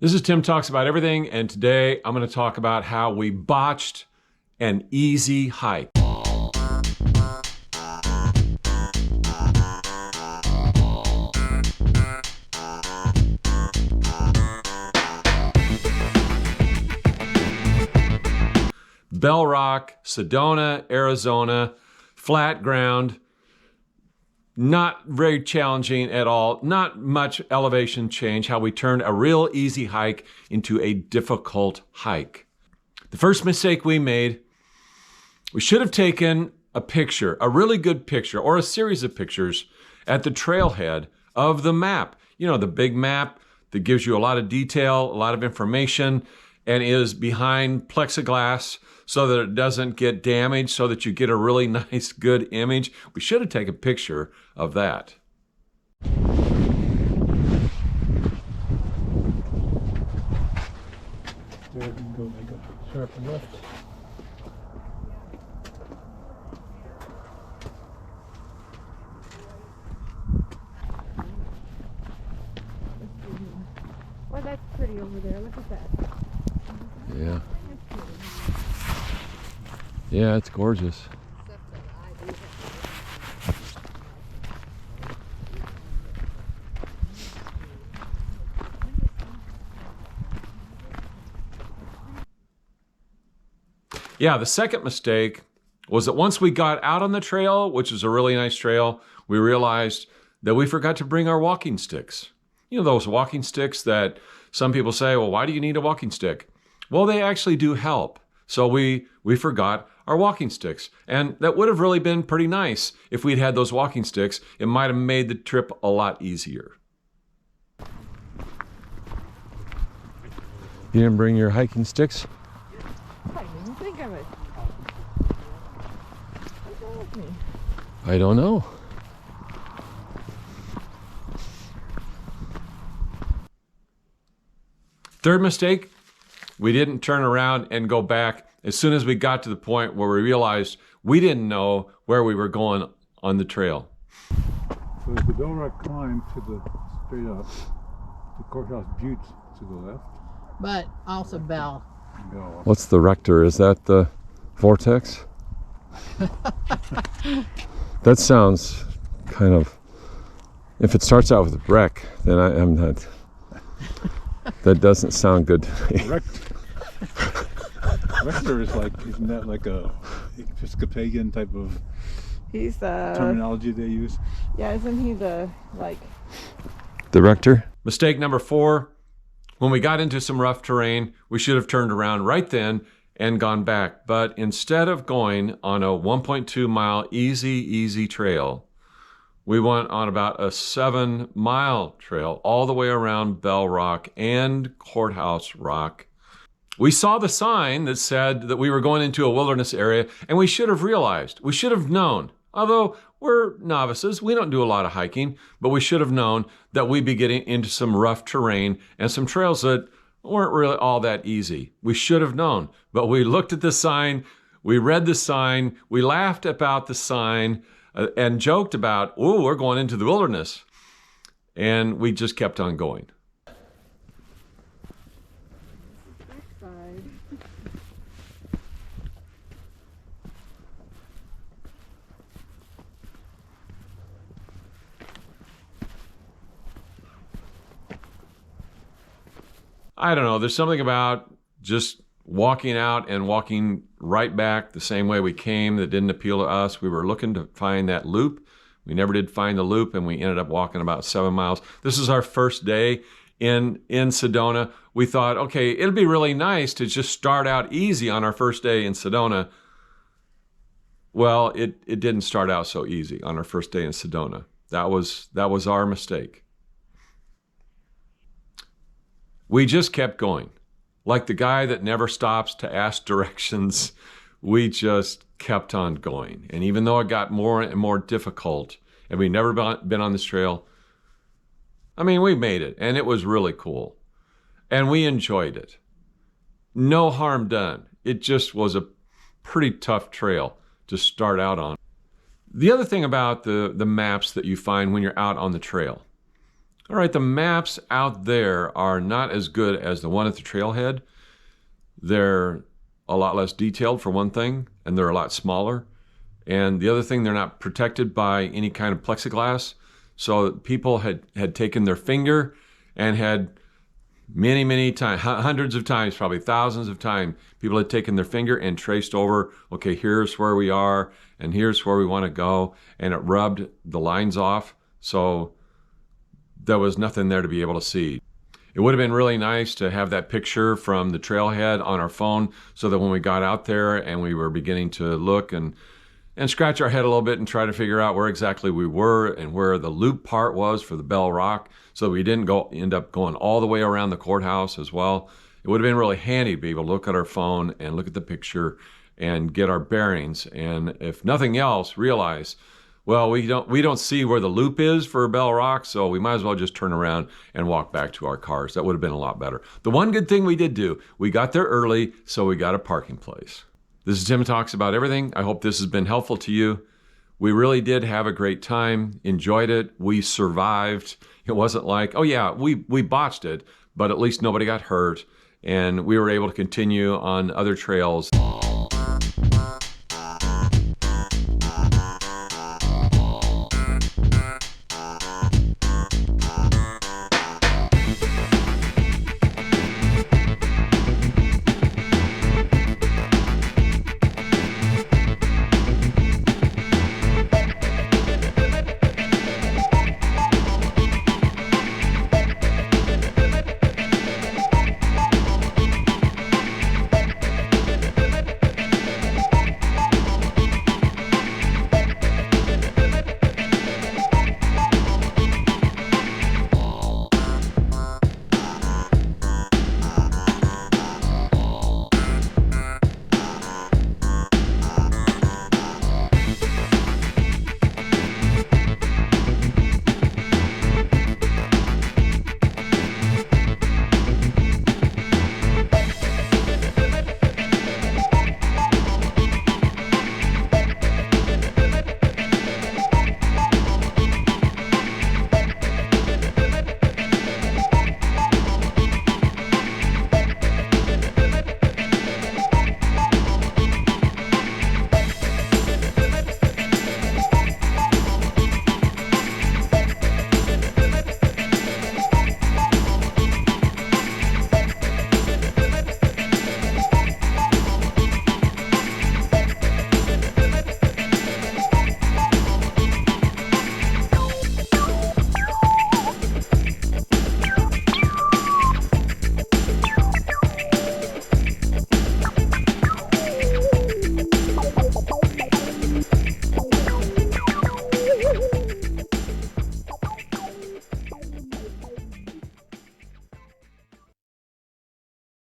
This is Tim Talks About Everything, and today I'm going to talk about how we botched an easy hike. Bell Rock, Sedona, Arizona, flat ground, not very challenging at all, not much elevation change, how we turned a real easy hike into a difficult hike. The first mistake we made, we should have taken a picture, a really good picture, or a series of pictures at the trailhead of the map. You know, the big map that gives you a lot of detail, a lot of information, and is behind plexiglass so that it doesn't get damaged, so that you get a really nice, good image. We should have taken a picture of that. There we go, make a sharp left. Well, that's pretty over there. Look at that. Yeah. Yeah, it's gorgeous. Yeah, the second mistake was that once we got out on the trail, which is a really nice trail, we realized that we forgot to bring our walking sticks. You know, those walking sticks that some people say, well, why do you need a walking stick? Well, they actually do help. So we forgot our walking sticks. And that would have really been pretty nice if we'd had those walking sticks. It might have made the trip a lot easier. You didn't bring your hiking sticks? I didn't think of it. What's wrong with me? I don't know. Third mistake, we didn't turn around and go back as soon as we got to the point where we realized we didn't know where we were going on the trail. So the Sedona climb to the straight up, the courthouse butte to the left. But also Bell. Go. What's the rector? Is that the vortex? That sounds kind of, if it starts out with wreck, then I'm not, that doesn't sound good to me. Rector is like, isn't that like a Episcopalian type of He's terminology they use? yeah, isn't he the The rector? Mistake number 4, when we got into some rough terrain, we should have turned around right then and gone back. But instead of going on a 1.2 mile easy trail, we went on about a 7-mile trail all the way around Bell Rock and Courthouse Rock. We saw the sign that said that we were going into a wilderness area, and we should have realized, we should have known, although we're novices, we don't do a lot of hiking, but we should have known that we'd be getting into some rough terrain and some trails that weren't really all that easy. We should have known, but we looked at the sign, we read the sign, we laughed about the sign, and joked about, oh, we're going into the wilderness. And we just kept on going. backside? I don't know, there's something about just walking out and walking right back the same way we came that didn't appeal to us. We were looking to find that loop. We never did find the loop, and we ended up walking about 7 miles. This is our first day in Sedona. We thought, okay, it'll be really nice to just start out easy on our first day in Sedona. Well, it didn't start out so easy on our first day in Sedona. That was our mistake. We just kept going. Like the guy that never stops to ask directions, we just kept on going. And even though it got more and more difficult, and we'd never been on this trail, I mean, we made it, and it was really cool. And we enjoyed it. No harm done. It just was a pretty tough trail to start out on. The other thing about the maps that you find when you're out on the trail, All right, the maps out there are not as good as the one at the trailhead. They're a lot less detailed for one thing, and they're a lot smaller. And the other thing, they're not protected by any kind of plexiglass. So people had taken their finger and had many times, hundreds of times, probably thousands of times, people had taken their finger and traced over, okay, here's where we are, and here's where we want to go, and it rubbed the lines off. So there was nothing there to be able to see. It would have been really nice to have that picture from the trailhead on our phone so that when we got out there and we were beginning to look and scratch our head a little bit and try to figure out where exactly we were and where the loop part was for the Bell Rock, so we didn't end up going all the way around the courthouse as well. It would have been really handy to be able to look at our phone and look at the picture and get our bearings. And if nothing else, realize, well, we don't see where the loop is for Bell Rock, so we might as well just turn around and walk back to our cars. That would have been a lot better. The one good thing we did do, we got there early, so we got a parking place. This is Tim Talks About Everything. I hope this has been helpful to you. We really did have a great time, enjoyed it. We survived. It wasn't like, oh yeah, we botched it, but at least nobody got hurt, and we were able to continue on other trails.